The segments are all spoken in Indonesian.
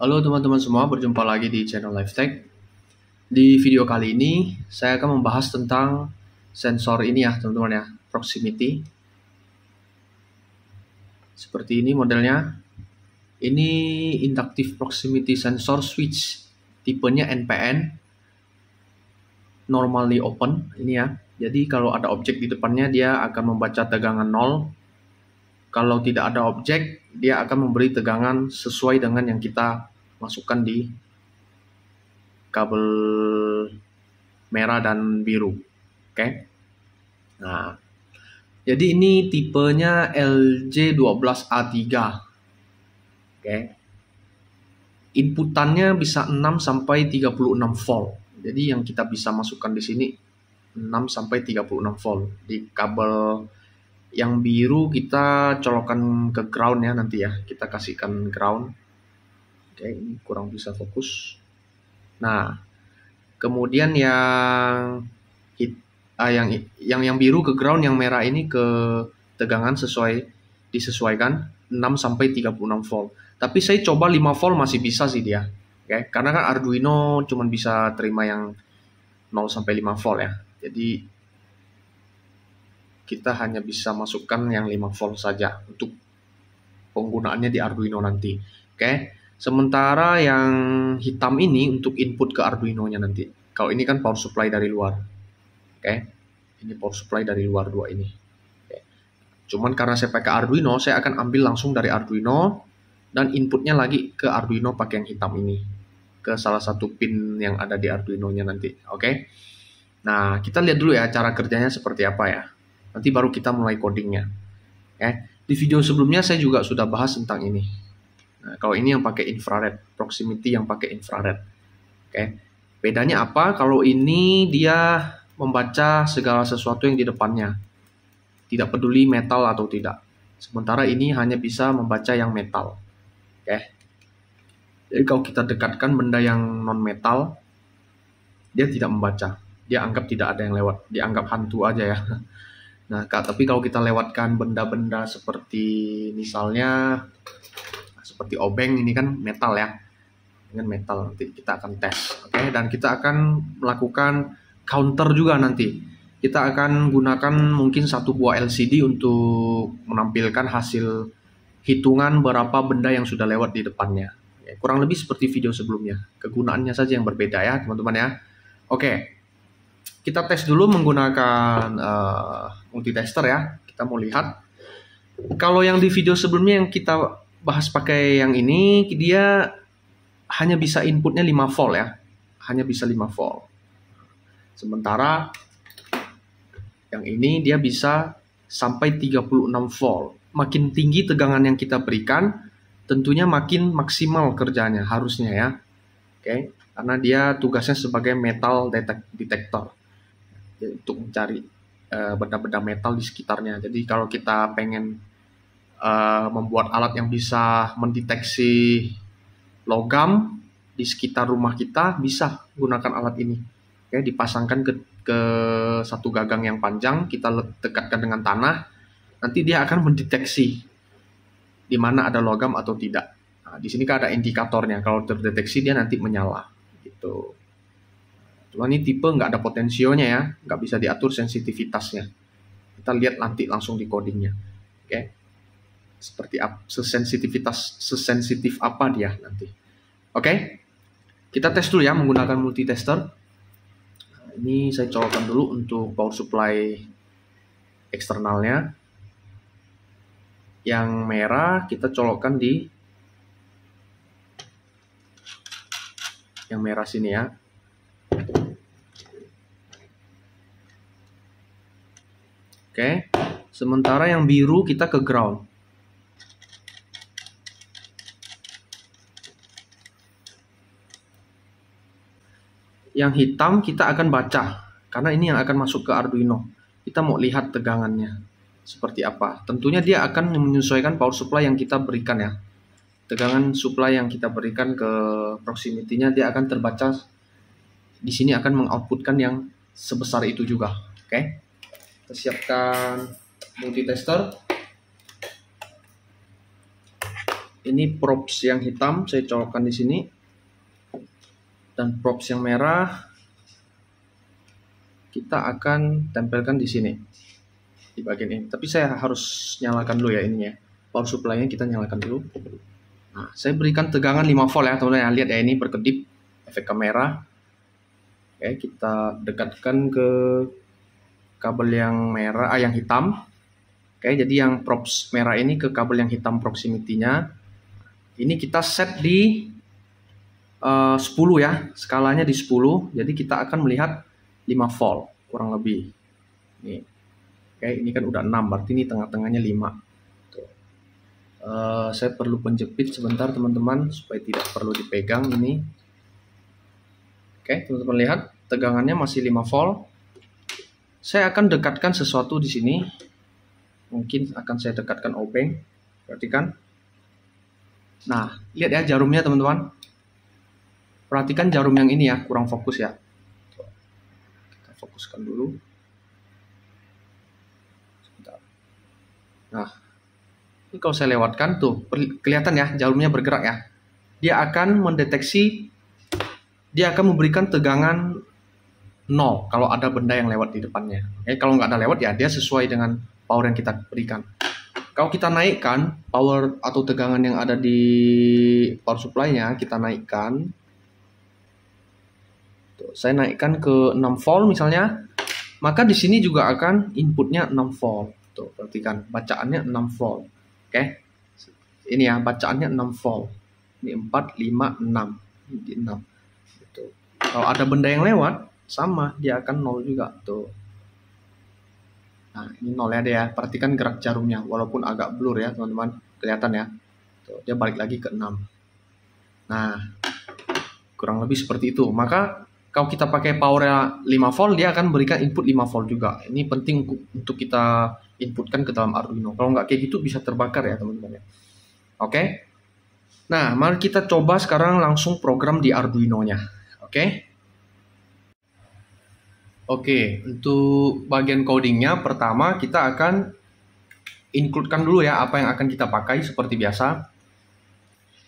Halo teman-teman semua, berjumpa lagi di channel LifeTech. Di video kali ini, saya akan membahas tentang sensor ini ya teman-teman ya, proximity. Seperti ini modelnya. Ini inductive proximity sensor switch, tipenya NPN, normally open ini ya. Jadi kalau ada objek di depannya dia akan membaca tegangan 0. Kalau tidak ada objek, dia akan memberi tegangan sesuai dengan yang kita masukkan di kabel merah dan biru. Oke. Nah, jadi ini tipenya LJ12A3. Oke. Inputannya bisa 6 sampai 36 volt. Jadi yang kita bisa masukkan di sini 6 sampai 36 volt. Di kabel yang biru kita colokkan ke ground ya nanti ya. Kita kasihkan ground. Oke, ini kurang bisa fokus. Nah, kemudian yang biru ke ground, yang merah ini ke tegangan disesuaikan 6 sampai 36 volt. Tapi saya coba 5 volt masih bisa sih dia. Oke, karena kan Arduino cuma bisa terima yang 0 sampai 5 volt ya. Jadi kita hanya bisa masukkan yang 5 volt saja untuk penggunaannya di Arduino nanti. Oke. Sementara yang hitam ini untuk input ke Arduino-nya nanti. Kalau ini kan power supply dari luar. Oke. Ini power supply dari luar dua ini. Oke. Cuman karena saya pakai Arduino, saya akan ambil langsung dari Arduino dan inputnya lagi ke Arduino pakai yang hitam ini. Ke salah satu pin yang ada di Arduino-nya nanti. Oke. Nah, kita lihat dulu ya cara kerjanya seperti apa ya. Nanti baru kita mulai codingnya. Oke. Di video sebelumnya saya juga sudah bahas tentang ini. Nah, kalau ini yang pakai infrared, proximity yang pakai infrared. Oke. Bedanya apa? Kalau ini dia membaca segala sesuatu yang di depannya. Tidak peduli metal atau tidak. Sementara ini hanya bisa membaca yang metal. Oke. Jadi kalau kita dekatkan benda yang non metal, dia tidak membaca. Dia anggap tidak ada yang lewat. Dia anggap hantu aja ya. Nah, tapi kalau kita lewatkan benda-benda seperti misalnya seperti obeng, ini kan metal ya, dengan metal nanti kita akan tes. Oke. Dan kita akan melakukan counter juga nanti. Kita akan gunakan mungkin satu buah LCD untuk menampilkan hasil hitungan berapa benda yang sudah lewat di depannya. Ya, kurang lebih seperti video sebelumnya. Kegunaannya saja yang berbeda ya teman-teman ya. Oke. Kita tes dulu menggunakan multitester ya. Kita mau lihat. Kalau yang di video sebelumnya yang kita bahas pakai yang ini, dia hanya bisa inputnya 5 volt ya. Hanya bisa 5 volt. Sementara yang ini dia bisa sampai 36 volt. Makin tinggi tegangan yang kita berikan, tentunya makin maksimal kerjanya harusnya ya. Oke, karena dia tugasnya sebagai metal detector. Untuk mencari benda-benda metal di sekitarnya. Jadi kalau kita pengen membuat alat yang bisa mendeteksi logam di sekitar rumah kita, bisa gunakan alat ini. Oke, dipasangkan ke satu gagang yang panjang, kita dekatkan dengan tanah, nanti dia akan mendeteksi di mana ada logam atau tidak. Nah, di sini kan ada indikatornya, kalau terdeteksi dia nanti menyala. Gitu. Cuma ini tipe nggak ada potensionya ya, nggak bisa diatur sensitivitasnya. Kita lihat nanti langsung di codingnya. Oke. Seperti sesensitif apa dia nanti. Oke. Kita tes dulu ya menggunakan multitester. Nah, ini saya colokkan dulu untuk power supply eksternalnya. Yang merah kita colokkan di yang merah sini ya. Oke. Sementara yang biru kita ke ground. Yang hitam kita akan baca, karena ini yang akan masuk ke Arduino. Kita mau lihat tegangannya seperti apa. Tentunya dia akan menyesuaikan power supply yang kita berikan ya. Tegangan supply yang kita berikan ke proximity-nya dia akan terbaca. Di sini akan mengoutputkan yang sebesar itu juga. Oke. Kita siapkan multitester. Ini props yang hitam saya colokkan di sini, dan props yang merah kita akan tempelkan di sini di bagian ini. Tapi saya harus nyalakan dulu ya ininya. Power supply-nya kita nyalakan dulu. Nah, saya berikan tegangan 5 volt ya teman-teman. Lihat ya, ini berkedip efek kamera. Oke, kita dekatkan ke kabel yang merah, yang hitam. Oke, jadi yang props merah ini ke kabel yang hitam proximity-nya. Ini kita set di 10 ya, skalanya di 10. Jadi kita akan melihat 5 volt kurang lebih. Nih. Oke, ini kan udah 6, berarti ini tengah-tengahnya 5. Saya perlu penjepit sebentar teman-teman supaya tidak perlu dipegang ini. Oke, teman-teman lihat tegangannya masih 5 volt. Saya akan dekatkan sesuatu di sini. Mungkin akan saya dekatkan obeng. Perhatikan. Nah, lihat ya jarumnya teman-teman. Perhatikan jarum yang ini ya, kurang fokus ya. Kita fokuskan dulu. Sebentar. Nah, ini kalau saya lewatkan tuh, kelihatan ya jarumnya bergerak ya. Dia akan mendeteksi, dia akan memberikan tegangan 0 kalau ada benda yang lewat di depannya. Kalau nggak ada lewat ya dia sesuai dengan power yang kita berikan. Kalau kita naikkan power atau tegangan yang ada di power supply-nya, kita naikkan. Tuh, saya naikkan ke 6 volt misalnya, maka di sini juga akan inputnya 6 volt. Tuh, perhatikan bacaannya 6 volt. Oke. Ini ya bacaannya 6 volt. Ini 4, 5, 6. Ini 6. Gitu. Kalau ada benda yang lewat, sama dia akan 0 juga tuh. Nah, ini 0 ya dia. Perhatikan gerak jarumnya walaupun agak blur ya, teman-teman. Kelihatan ya. Tuh, dia balik lagi ke 6. Nah, kurang lebih seperti itu. Maka kalau kita pakai powernya 5 volt, dia akan berikan input 5 volt juga. Ini penting untuk kita inputkan ke dalam Arduino. Kalau nggak kayak gitu bisa terbakar ya teman-teman ya. Oke. Nah, mari kita coba sekarang langsung program di Arduino-nya. Oke. Oke, untuk bagian codingnya pertama kita akan include-kan dulu ya apa yang akan kita pakai seperti biasa.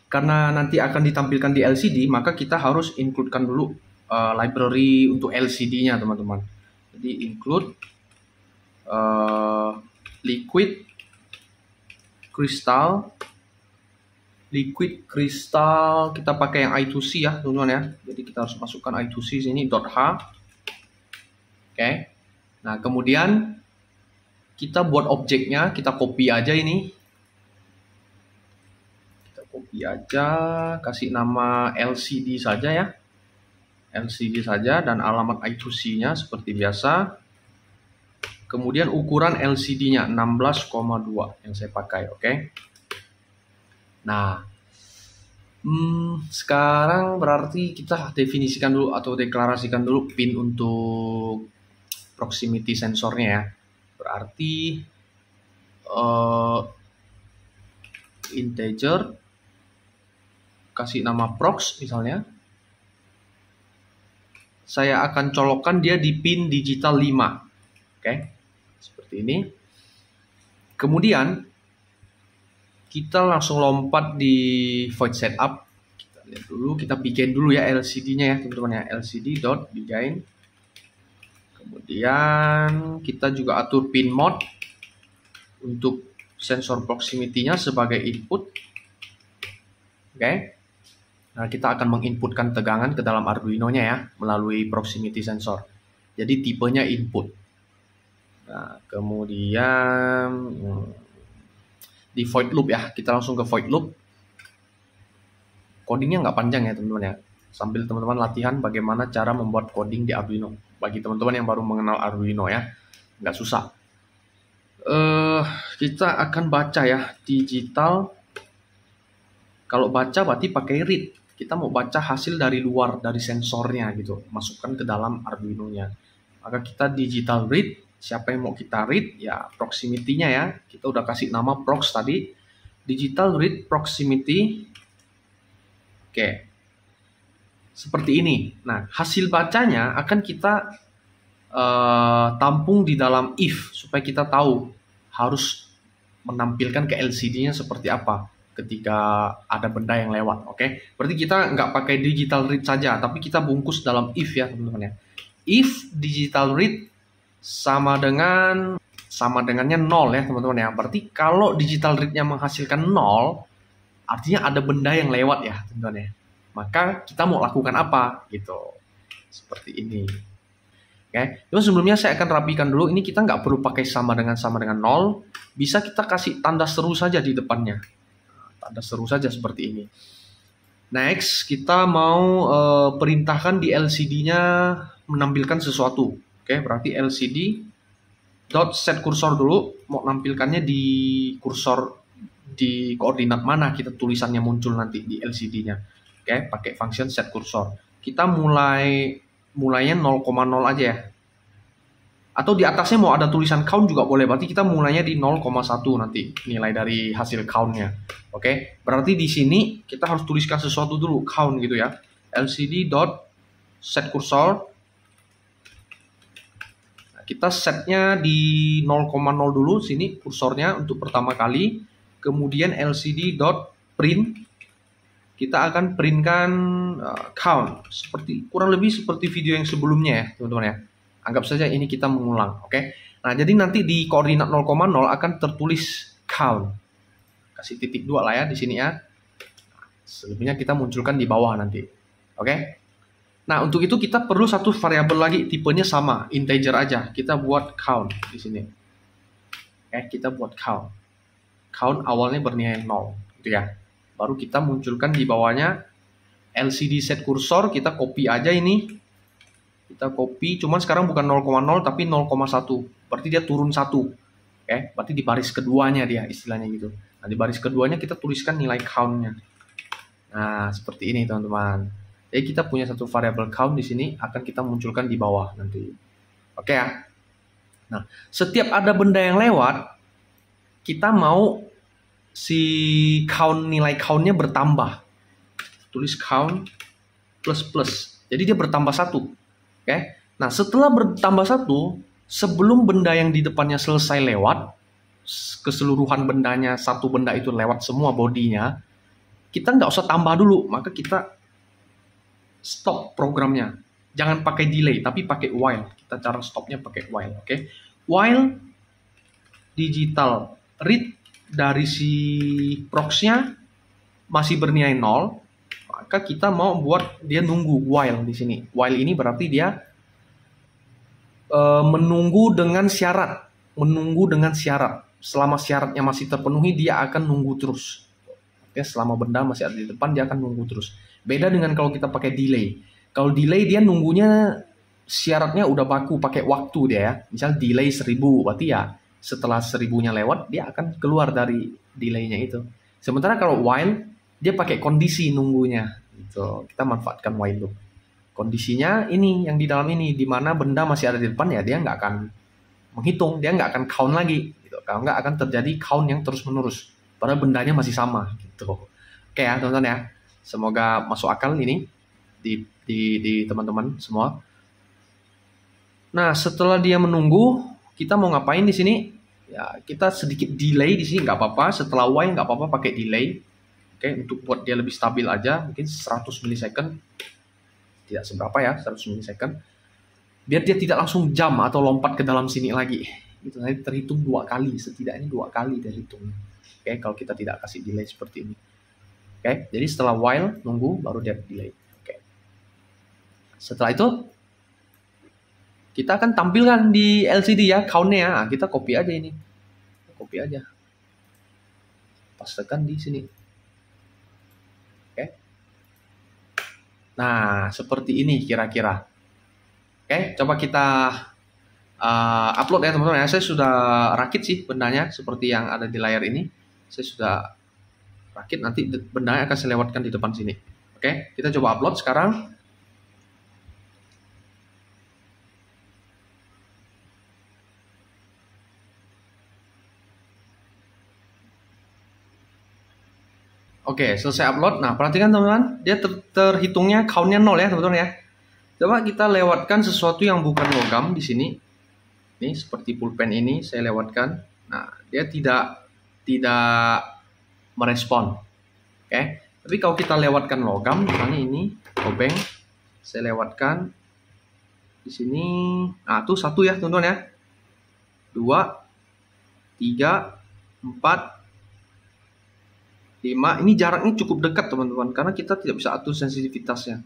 Karena nanti akan ditampilkan di LCD, maka kita harus include-kan dulu library untuk LCD-nya teman-teman. Jadi include liquid crystal, kita pakai yang I2C ya teman-teman ya. Jadi kita harus masukkan I2C sini .h. Oke. Nah, kemudian kita buat objeknya, kita copy aja ini. Kita copy aja, kasih nama LCD saja ya. LCD saja dan alamat I2C-nya seperti biasa. Kemudian ukuran LCD-nya 16,2 yang saya pakai, oke. Nah, sekarang berarti kita definisikan dulu atau deklarasikan dulu pin untuk proximity sensornya ya. Berarti integer, kasih nama prox misalnya. Saya akan colokkan dia di pin digital 5. Oke, seperti ini. Kemudian kita langsung lompat di void setup. Kita lihat dulu, kita bikin dulu ya LCD-nya ya teman-teman ya. LCD.begin. Kemudian kita juga atur pin mode untuk sensor proximity-nya sebagai input. Oke. Nah, kita akan menginputkan tegangan ke dalam Arduino-nya ya melalui proximity sensor. Jadi tipenya input. Nah, kemudian di void loop ya, kita langsung ke void loop. Codingnya nggak panjang ya teman-teman ya. Sambil teman-teman latihan bagaimana cara membuat coding di Arduino. Bagi teman-teman yang baru mengenal Arduino ya, nggak susah. Kita akan baca ya digital. Kalau baca berarti pakai read. Kita mau baca hasil dari luar, dari sensornya gitu, masukkan ke dalam Arduino-nya. Maka kita digital read. Siapa yang mau kita read? Ya proximity-nya ya. Kita udah kasih nama prox tadi. Digital read proximity. Oke. Seperti ini. Nah, hasil bacanya akan kita tampung di dalam if supaya kita tahu harus menampilkan ke LCD-nya seperti apa. ketika ada benda yang lewat. Oke, berarti kita nggak pakai digital read saja, tapi kita bungkus dalam if ya teman-teman ya. If digital read sama dengannya 0 ya teman-teman ya. Berarti kalau digital read-nya menghasilkan 0, artinya ada benda yang lewat ya teman-teman ya. Maka kita mau lakukan apa gitu. Seperti ini. Oke, cuma sebelumnya saya akan rapikan dulu. Ini kita nggak perlu pakai sama dengan 0. Bisa kita kasih tanda seru saja di depannya. Tanda seru saja seperti ini. Next, kita mau perintahkan di LCD-nya menampilkan sesuatu. Oke, berarti LCD dot set kursor dulu, mau nampilkannya di kursor di koordinat mana kita tulisannya muncul nanti di LCD-nya. Oke, pakai function set kursor. Kita mulainya 0,0 aja ya. Atau di atasnya mau ada tulisan count juga boleh. Berarti kita mulainya di 0,1 nanti nilai dari hasil count-nya. Oke, berarti di sini kita harus tuliskan sesuatu dulu, count gitu ya. LCD dot set kursor. Nah, kita setnya di 0,0 dulu sini kursornya untuk pertama kali. Kemudian LCD dot print. Kita akan printkan count seperti kurang lebih seperti video yang sebelumnya ya, teman-teman ya. Anggap saja ini kita mengulang, oke? Nah, jadi nanti di koordinat 0,0 akan tertulis count. Kasih titik 2 lah ya di sini ya. Selebihnya kita munculkan di bawah nanti. Oke? Nah, untuk itu kita perlu satu variabel lagi, tipenya sama, integer aja. Kita buat count di sini. Oke, kita buat count. Count awalnya bernilai 0, gitu ya. Baru kita munculkan di bawahnya LCD set kursor, kita copy aja ini. Kita copy, cuman sekarang bukan 0,0 tapi 0,1. Berarti dia turun 1. Oke, berarti di baris keduanya dia istilahnya gitu. Nah, di baris keduanya kita tuliskan nilai count-nya. Nah, seperti ini teman-teman. Jadi kita punya satu variabel count di sini akan kita munculkan di bawah nanti. Oke ya. Nah, setiap ada benda yang lewat, kita mau si count, nilai count-nya bertambah. Tulis count plus. Jadi dia bertambah 1. Oke, nah setelah bertambah 1, sebelum benda yang di depannya selesai lewat, keseluruhan bendanya, satu benda itu lewat semua bodinya, kita nggak usah tambah dulu, maka kita stop programnya. Jangan pakai delay, tapi pakai while. Kita cara stopnya pakai while, oke? While digital read dari si prox-nya masih bernilai 0, maka kita mau buat dia nunggu while di sini. While ini berarti dia menunggu dengan syarat. Selama syaratnya masih terpenuhi, dia akan nunggu terus. Oke, selama benda masih ada di depan, dia akan nunggu terus. Beda dengan kalau kita pakai delay. Kalau delay dia nunggunya syaratnya udah baku, pakai waktu dia ya. Misal delay 1000, berarti ya setelah 1000-nya lewat, dia akan keluar dari delaynya itu. Sementara kalau while, dia pakai kondisi nunggunya. Gitu. Kita manfaatkan while loop. Kondisinya ini, yang di dalam ini, di mana benda masih ada di depan, ya dia nggak akan menghitung, dia nggak akan count lagi. Gitu. Kalau nggak akan terjadi count yang terus-menerus. Padahal bendanya masih sama. Gitu. Oke ya teman-teman ya. Semoga masuk akal ini di teman-teman semua. Nah, setelah dia menunggu, kita mau ngapain di sini? Ya, kita sedikit delay di sini nggak apa-apa. Setelah while nggak apa-apa pakai delay. Oke, untuk buat dia lebih stabil aja, mungkin 100 milisecond. Tidak seberapa ya, 100 milisecond. Biar dia tidak langsung jump atau lompat ke dalam sini lagi. Itu nanti terhitung 2 kali, setidaknya 2 kali terhitung. Oke, kalau kita tidak kasih delay seperti ini. Oke, jadi setelah while nunggu baru dia delay. Oke. Setelah itu kita akan tampilkan di LCD ya count-nya ya. Nah, kita copy aja ini. Copy aja. Pastekan di sini. Oke. Nah, seperti ini kira-kira. Oke, coba kita upload ya teman-teman ya. Saya sudah rakit sih bendanya seperti yang ada di layar ini. Saya sudah rakit, nanti bendanya akan saya lewatkan di depan sini. Oke, kita coba upload sekarang. Oke, selesai upload. Nah, perhatikan teman-teman, dia terhitungnya count-nya 0 ya teman-teman ya. Coba kita lewatkan sesuatu yang bukan logam di sini. Ini seperti pulpen ini saya lewatkan. Nah, dia tidak merespon. Oke. Tapi kalau kita lewatkan logam, misalnya ini obeng, saya lewatkan di sini. Nah, tuh 1 ya, teman-teman ya. 2, 3, 4, 5. Ini jaraknya cukup dekat, teman-teman, karena kita tidak bisa atur sensitivitasnya.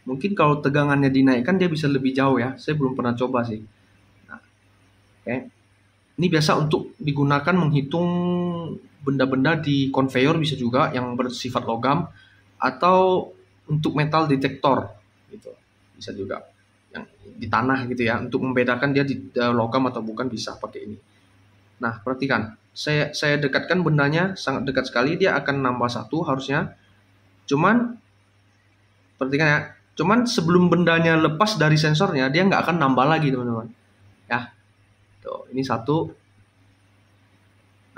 Mungkin kalau tegangannya dinaikkan dia bisa lebih jauh ya. Saya belum pernah coba sih. Nah, oke. Ini biasa untuk digunakan menghitung benda-benda di conveyor, bisa juga yang bersifat logam, atau untuk metal detektor gitu. Bisa juga yang di tanah gitu ya, untuk membedakan dia di logam atau bukan, bisa pakai ini. Nah, perhatikan. Saya dekatkan bendanya sangat dekat sekali, dia akan nambah 1 harusnya. Cuman perhatikan ya, cuman sebelum bendanya lepas dari sensornya, dia nggak akan nambah lagi, teman-teman. Ya, tuh, ini 1,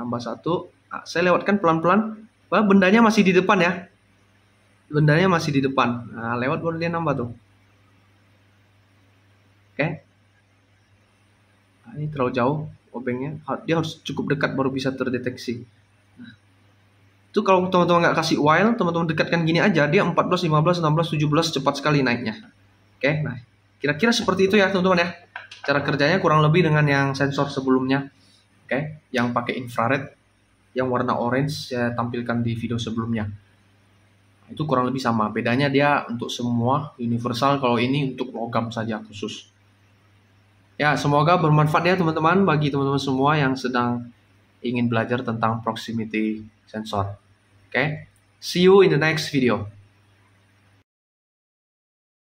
nambah 1. Nah, saya lewatkan pelan-pelan. Wah, bendanya masih di depan ya. Bendanya masih di depan. Nah, lewat baru dia nambah tuh. Oke. Nah, ini terlalu jauh obengnya. Dia harus cukup dekat baru bisa terdeteksi. Nah, itu kalau teman-teman nggak kasih while, teman-teman dekatkan gini aja, dia 14, 15, 16, 17 cepat sekali naiknya. Oke, nah kira-kira seperti itu ya teman-teman ya. Cara kerjanya kurang lebih dengan yang sensor sebelumnya. Oke, yang pakai infrared, yang warna orange saya tampilkan di video sebelumnya. Nah, itu kurang lebih sama. Bedanya dia untuk semua universal, kalau ini untuk logam saja khusus. Ya, semoga bermanfaat ya teman-teman, bagi teman-teman semua yang sedang ingin belajar tentang proximity sensor. Okay, see you in the next video.